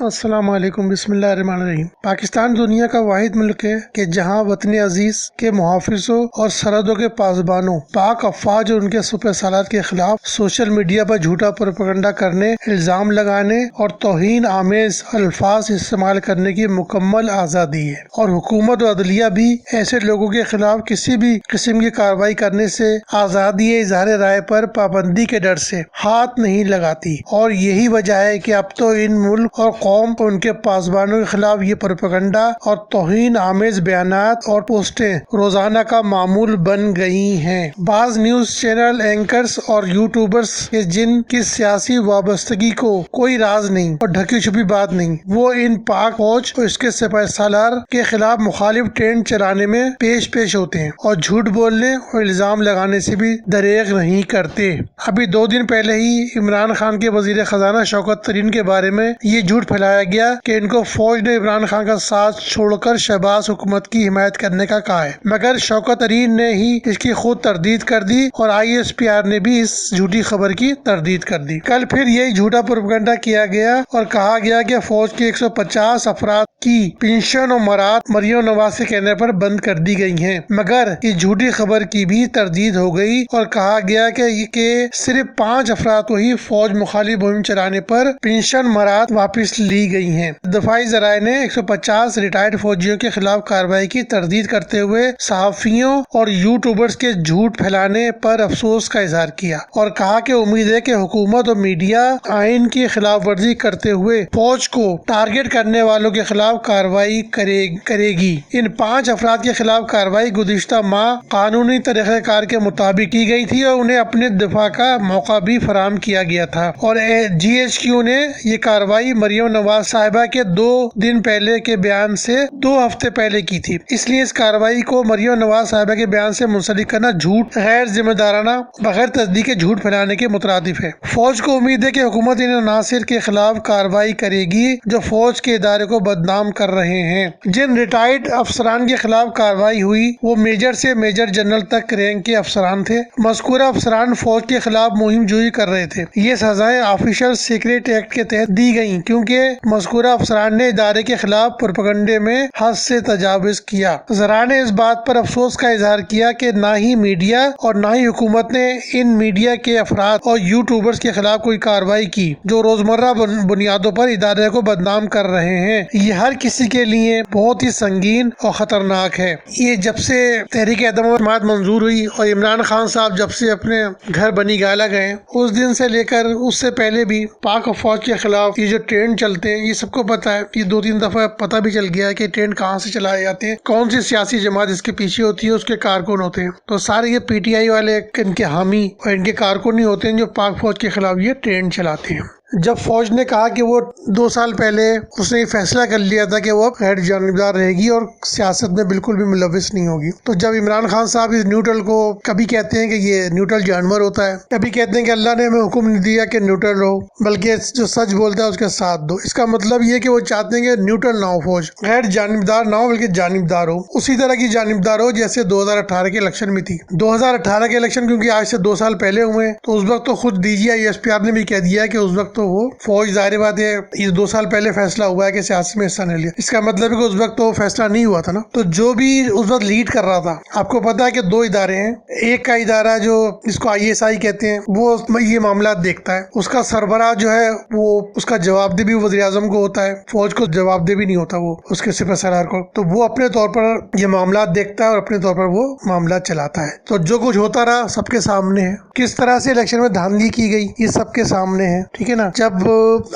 السلام علیکم، بسم اللہ الرحمن الرحیم۔ پاکستان دنیا کا واحد ملک ہے کہ جہاں وطن عزیز کے محافظوں اور سرحدوں کے پاسبانوں پاک افواج اور ان کے سپہ سالار کے خلاف سوشل میڈیا پر جھوٹا پروپیگنڈا کرنے، الزام لگانے اور توہین آمیز الفاظ استعمال کرنے کی مکمل آزادی ہے، اور حکومت و عدلیہ بھی ایسے لوگوں کے خلاف کسی بھی قسم کی کارروائی کرنے سے آزادی اظہار رائے پر پابندی کے ڈر سے ہاتھ نہیں لگاتی۔ اور یہی وجہ ہے کہ اب تو ان ملک اور قوم اور ان کے پاسبانوں کے خلاف یہ پروپیگنڈا اور توہین آمیز بیانات اور پوسٹیں روزانہ کا معمول بن گئی ہیں۔ بعض نیوز چینل اینکرز اور یوٹیوبرز کے جن کی سیاسی وابستگی کو کوئی راز نہیں اور ڈھکی چھپی بات نہیں، وہ ان پاک فوج اور اس کے سپہ سالار کے خلاف مخالف ٹرینڈ چلانے میں پیش ہوتے ہیں اور جھوٹ بولنے اور الزام لگانے سے بھی دریغ نہیں کرتے۔ ابھی 2 دن پہلے ہی عمران خان کے وزیر خزانہ شوکت طرین کے بارے میں یہ جھوٹ پھیلایا گیا کہ ان کو فوج نے عمران خان کا ساتھ چھوڑ کر شہباز حکومت کی حمایت کرنے کا کہا ہے، مگر شوکت طرین نے ہی اس کی خود تردید کر دی اور ISPR نے بھی اس جھوٹی خبر کی تردید کر دی۔ کل پھر یہی جھوٹا پروپیگنڈا کیا گیا اور کہا گیا کہ فوج کے 150 افراد کی پنشن اور مراد مریم نواز کے کہنے پر بند کر دی گئی ہیں، مگر اس جھوٹی خبر کی بھی تردید ہو گئی اور کہا گیا کہ صرف 5 افراد کو ہی فوج مخالف مہم چلانے پر پنشن مراد واپس لی گئی ہیں۔ دفاعی ذرائع نے 150 ریٹائرڈ فوجیوں کے خلاف کارروائی کی تردید کرتے ہوئے صحافیوں اور یوٹیوبرز کے جھوٹ پھیلانے پر افسوس کا اظہار کیا اور کہا کہ امید ہے کہ حکومت اور میڈیا آئین کی خلاف ورزی کرتے ہوئے فوج کو ٹارگٹ کرنے والوں کے خلاف کارروائی کرے گی۔ ان 5 افراد کے خلاف کارروائی گزشتہ ماہ قانونی طریقہ کار کے مطابق کی گئی تھی اور انہیں اپنے دفاع کا موقع بھی فراہم کیا گیا تھا، اور GHQ نے یہ کارروائی مریم نواز صاحبہ کے 2 دن پہلے کے بیان سے 2 ہفتے پہلے کی تھی۔ اس لیے اس کارروائی کو مریم نواز صاحبہ کے بیان سے منسلک کرنا جھوٹ، غیر ذمہ دارانہ، بغیر تصدیق کے جھوٹ پھیلانے کے مترادف ہے۔ فوج کو امید ہے کہ حکومت ان عناصر کے خلاف کارروائی کرے گی جو فوج کے ادارے کو بدنام کر رہے ہیں۔ جن ریٹائرڈ افسران کے خلاف کارروائی ہوئی وہ میجر سے میجر جنرل تک رینک کے افسران تھے۔ مذکورہ افسران فوج کے خلاف مہم جوئی کر رہے تھے۔ یہ سزائیں آفیشل سیکریٹ ایکٹ کے تحت دی گئیں کیونکہ مذکورہ افسران نے ادارے کے خلاف پروپیگنڈے میں حد سے تجاوز کیا۔ ذرائع نے اس بات پر افسوس کا اظہار کیا کہ نہ ہی میڈیا اور نہ ہی حکومت نے ان میڈیا کے افراد اور یوٹیوبرز کے خلاف کوئی کارروائی کی جو روزمرہ بنیادوں پر ادارے کو بدنام کر رہے ہیں۔ یہ ہر کسی کے لیے بہت ہی سنگین اور خطرناک ہے۔ یہ جب سے تحریک عدم اعتماد منظور ہوئی اور عمران خان صاحب جب سے اپنے گھر بنی گالہ گئے، اس دن سے لے کر اس سے پہلے بھی پاک افواج کے خلاف یہ جو ٹرینڈ چلتے ہیں، یہ سب کو پتا ہے۔ یہ 2-3 دفعہ پتہ بھی چل گیا ہے کہ ٹرینڈ کہاں سے چلائے جاتے ہیں، کون سی سیاسی جماعت اس کے پیچھے ہوتی ہے، اس کے کارکن ہوتے ہیں۔ تو سارے یہ PTI والے ان کے حامی اور ان کے کارکن ہی ہوتے ہیں جو پاک فوج کے خلاف یہ ٹرینڈ چلاتے ہیں۔ جب فوج نے کہا کہ وہ 2 سال پہلے اس نے یہ فیصلہ کر لیا تھا کہ وہ غیر جانبدار رہے گی اور سیاست میں بالکل بھی ملوث نہیں ہوگی، تو جب عمران خان صاحب اس نیوٹرل کو کبھی کہتے ہیں کہ یہ نیوٹرل جانور ہوتا ہے، کبھی کہتے ہیں کہ اللہ نے ہمیں حکم نہیں دیا کہ نیوٹرل رہو بلکہ جو سچ بولتا ہے اس کے ساتھ دو، اس کا مطلب یہ کہ وہ چاہتے ہیں کہ نیوٹرل نہ ہو، فوج غیر جانبدار نہ ہو بلکہ جانبدار ہو، اسی طرح کی جانبدار ہو جیسے 2018 کے الیکشن میں تھی۔ 2018 کے الیکشن کیونکہ آج سے 2 سال پہلے ہوئے ہیں، تو اس وقت تو خود DG ISPR نے بھی کہہ دیا کہ اس وقت تو وہ فوج، ظاہر بات ہے یہ 2 سال پہلے فیصلہ ہوا ہے کہ سیاست میں حصہ نہیں لیا، اس کا مطلب ہے کہ اس وقت تو فیصلہ نہیں ہوا تھا نا۔ تو جو بھی اس وقت لیڈ کر رہا تھا، آپ کو پتا ہے کہ 2 ادارے ہیں، ایک کا ادارہ جو جس کو ISI کہتے ہیں وہ یہ معاملات دیکھتا ہے، اس کا سربراہ جو ہے وہ اس کا جواب دہ بھی وزیر اعظم کو ہوتا ہے، فوج کو جواب دہ بھی نہیں ہوتا وہ اس کے سپہ سالار کو، تو وہ اپنے طور پر یہ معاملات دیکھتا ہے اور اپنے طور پر وہ معاملات چلاتا ہے۔ تو جو کچھ ہوتا رہا سب کے سامنے ہے، کس طرح سے الیکشن میں دھاندلی کی گئی یہ سب کے سامنے ہے، ٹھیک ہے نا۔ جب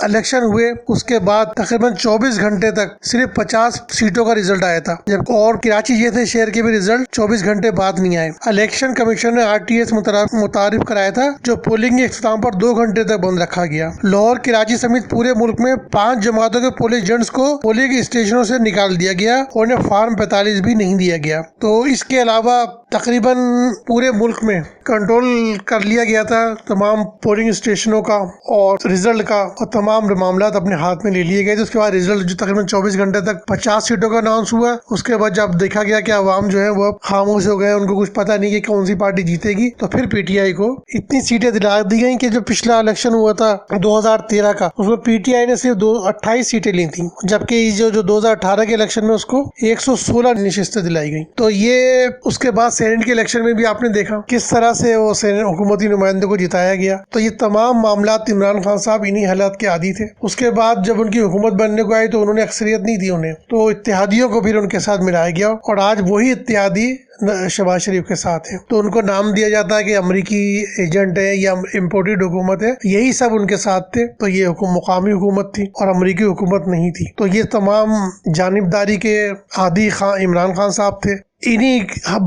الیکشن ہوئے اس کے بعد تقریباً 24 گھنٹے تک صرف 50 سیٹوں کا رزلٹ آیا تھا، جب اور کراچی جیسے شہر کے بھی رزلٹ 24 گھنٹے بعد نہیں آئے۔ الیکشن کمیشن نے RTS متعارف کرایا تھا جو پولنگ کے اختتام پر 2 گھنٹے تک بند رکھا گیا۔ لاہور، کراچی سمیت پورے ملک میں 5 جماعتوں کے پولیس ایجنٹس کو پولنگ اسٹیشنوں سے نکال دیا گیا اور انہیں فارم 45 بھی نہیں دیا گیا۔ تو اس کے علاوہ تقریباً پورے ملک میں کنٹرول کر لیا گیا تھا تمام پولنگ اسٹیشنوں کا اور رزلٹ کا، اور تمام معاملات اپنے ہاتھ میں لے لیے گئے تھے۔ اس کے بعد رزلٹ جو تقریباً 24 گھنٹے تک 50 سیٹوں کا اناؤنس ہوا، اس کے بعد جب دیکھا گیا کہ عوام جو ہے وہ خاموش ہو گئے، ان کو کچھ پتہ نہیں کہ کون سی پارٹی جیتے گی، تو پھر پی ٹی آئی کو اتنی سیٹیں دلا دی گئیں کہ جو پچھلا الیکشن ہوا تھا 2013 کا، اس میں پی ٹی آئی نے صرف 28 سیٹیں لی تھیں، جبکہ جو 2018 کے الیکشن میں اس کو 116 نشستیں دلائی گئیں۔ تو یہ اس کے بعد سینیٹ کے الیکشن میں بھی آپ نے دیکھا کس طرح سے وہ حکومتی نمائندوں کو جتایا گیا۔ تو یہ تمام معاملات عمران خان صاحب انہی حالات کے عادی تھے۔ اس کے بعد جب ان کی حکومت بننے کو آئی تو انہوں نے اکثریت نہیں دی انہیں، تو اتحادیوں کو پھر ان کے ساتھ ملایا گیا، اور آج وہی اتحادی شہباز شریف کے ساتھ ہیں، تو ان کو نام دیا جاتا ہے کہ امریکی ایجنٹ ہے یا امپورٹڈ حکومت ہے۔ یہی سب ان کے ساتھ تھے، تو یہ مقامی حکومت تھی اور امریکی حکومت نہیں تھی۔ تو یہ تمام جانبداری کے عادی عمران خان صاحب تھے۔ انہی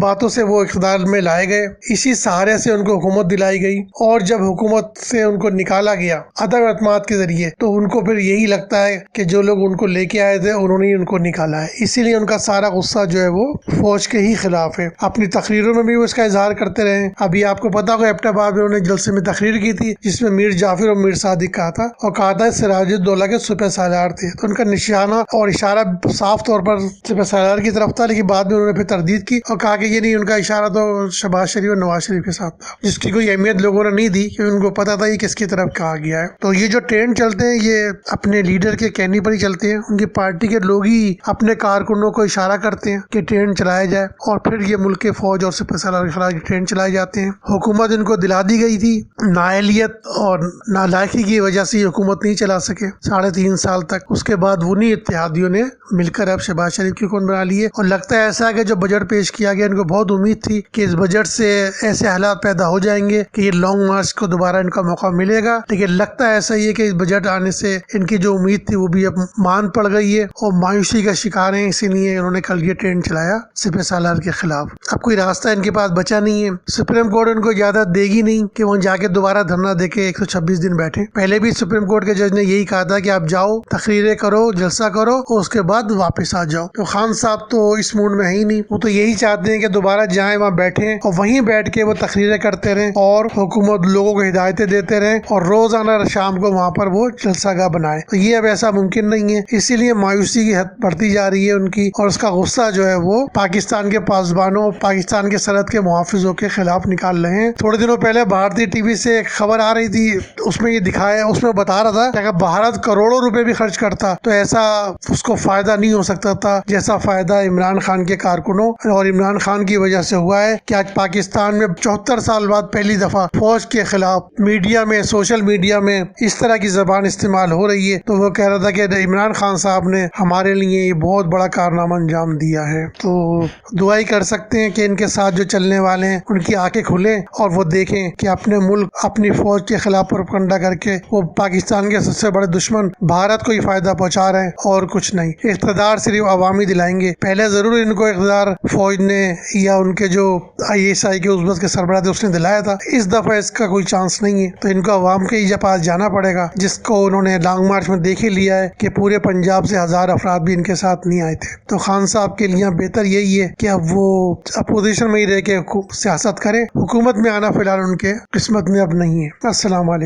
باتوں سے وہ اقتدار میں لائے گئے، اسی سہارے سے ان کو حکومت دلائی گئی، اور جب حکومت سے ان کو نکالا گیا عدم اعتماد کے ذریعے، تو ان کو پھر یہی لگتا ہے کہ جو لوگ ان کو لے کے آئے تھے انہوں نے ان کو نکالا ہے، اسی لیے ان کا سارا غصہ جو ہے وہ فوج کے ہی خلاف ہے۔ اپنی تقریروں میں بھی وہ اس کا اظہار کرتے رہے۔ ابھی آپ کو پتا ہوگا ایبٹ آباد میں انہوں نے جلسے میں تقریر کی تھی جس میں میر جعفر اور میر صادق کہا تھا، اور کہا تھا سراج الدولہ کے سپہ سالار تھے، تو ان کا نشانہ اور اشارہ صاف طور پر سپہ سالار کی طرف تھا، لیکن بعد میں انہوں نے پھر تردید کی اور کہا کہ یہ نہیں، ان کا اشارہ تو شہباز شریف اور نواز شریف کے ساتھ تھا، جس کی کوئی اہمیت لوگوں نے نہیں دی کہ ان کو پتا تھا یہ کس کی طرف کہا گیا ہے۔ تو یہ جو ٹرینڈ چلتے ہیں یہ اپنے لیڈر کے کہنے پر ہی چلتے ہیں، ان کی پارٹی کے لوگ ہی اپنے کارکنوں کو اشارہ کرتے ہیں کہ ٹرینڈ چلایا جائے، اور پھر یہ ملک کے فوج اور سپہ سالار کے خلاف ٹرینڈ چلائے جاتے ہیں۔ حکومت ان کو دلا دی گئی تھی، نااہلیت اور نالائقی کی وجہ سے یہ حکومت نہیں چلا سکے 3.5 سال تک۔ اس کے بعد انہی اتحادیوں نے مل کر اب شہباز شریف کی حکومت بنا لی ہے، اور لگتا ہے ایسا کہ جو بجٹ پیش کیا گیا ان کو بہت امید تھی کہ اس بجٹ سے ایسے حالات پیدا ہو جائیں گے کہ یہ لانگ مارچ کو دوبارہ ان کا موقع ملے گا، لیکن لگتا ہے ایسا ہی ہے کہ اس بجٹ آنے سے ان کی جو امید تھی وہ بھی اب مان پڑ گئی ہے، اور مایوسی کا شکار ہیں، اسی لیے انہوں نے کل یہ ٹرینڈ چلایا سپہ سالار کے خلاف۔ اب کوئی راستہ ان کے پاس بچا نہیں ہے، سپریم کورٹ ان کو اجازت دے گی نہیں کہ وہ جا کے دوبارہ دھرنا دے کے 126 دن بیٹھے۔ پہلے بھی سپریم کورٹ کے جج نے یہی کہا تھا کہ آپ جاؤ، تقریریں کرو، جلسہ کرو، اور اس کے بعد واپس آ جاؤ۔ تو خان صاحب تو اس موڈ میں ہے ہی نہیں، وہ تو یہی چاہتے ہیں کہ دوبارہ جائیں، وہاں بیٹھیں، اور وہیں بیٹھ کے وہ تقریریں کرتے رہیں، اور حکومت لوگوں کو ہدایتیں دیتے رہیں، اور روزانہ شام کو وہاں پر وہ جلسہ گاہ بنائے۔ تو یہ اب ایسا ممکن نہیں ہے، اسی لیے مایوسی کی حد بڑھتی جا رہی ہے ان کی، اور اس کا غصہ جو ہے وہ پاکستان کے پاسبانوں، پاکستان کے سرحد کے محافظوں کے خلاف نکال رہے ہیں۔ تھوڑے دنوں پہلے بھارتی ٹی وی سے ایک خبر آ رہی تھی، اس میں یہ دکھایا، اس میں بتا رہا تھا کہ اگر بھارت کروڑوں روپے بھی خرچ کرتا تو ایسا اس کو فائدہ نہیں ہو سکتا تھا جیسا فائدہ عمران خان کے کارکنوں اور عمران خان کی وجہ سے ہوا ہے، کہ آج پاکستان میں 74 سال بعد پہلی دفعہ فوج کے خلاف میڈیا میں، سوشل میڈیا میں اس طرح کی زبان استعمال ہو رہی ہے۔ تو وہ کہہ رہا تھا کہ عمران خان صاحب نے ہمارے لیے یہ بہت بڑا کارنامہ انجام دیا ہے۔ تو دعا ہی کر سکتے ہیں کہ ان کے ساتھ جو چلنے والے ہیں ان کی آنکھیں کھلیں اور وہ دیکھیں کہ اپنے ملک، اپنی فوج کے خلاف پروپیگنڈا کر کے وہ پاکستان کے سب سے بڑے دشمن بھارت کو ہی فائدہ پہنچا رہے ہیں اور کچھ نہیں۔ اقتدار صرف عوامی دلائیں گے، پہلے ضرور ان کو اقتدار فوج نے یا ان کے جو ISI کے عضویت کے سربراہ تھے اس نے دلایا تھا، اس دفعہ اس کا کوئی چانس نہیں ہے۔ تو ان کو عوام کے ہی پاس جانا پڑے گا، جس کو انہوں نے لانگ مارچ میں دیکھ ہی لیا ہے کہ پورے پنجاب سے 1000 افراد بھی ان کے ساتھ نہیں آئے تھے۔ تو خان صاحب کے لیے بہتر یہی ہے کہ اب وہ اپوزیشن میں ہی رہ کے سیاست کریں، حکومت میں آنا فی الحال ان کے قسمت میں اب نہیں ہے۔ السلام علیکم۔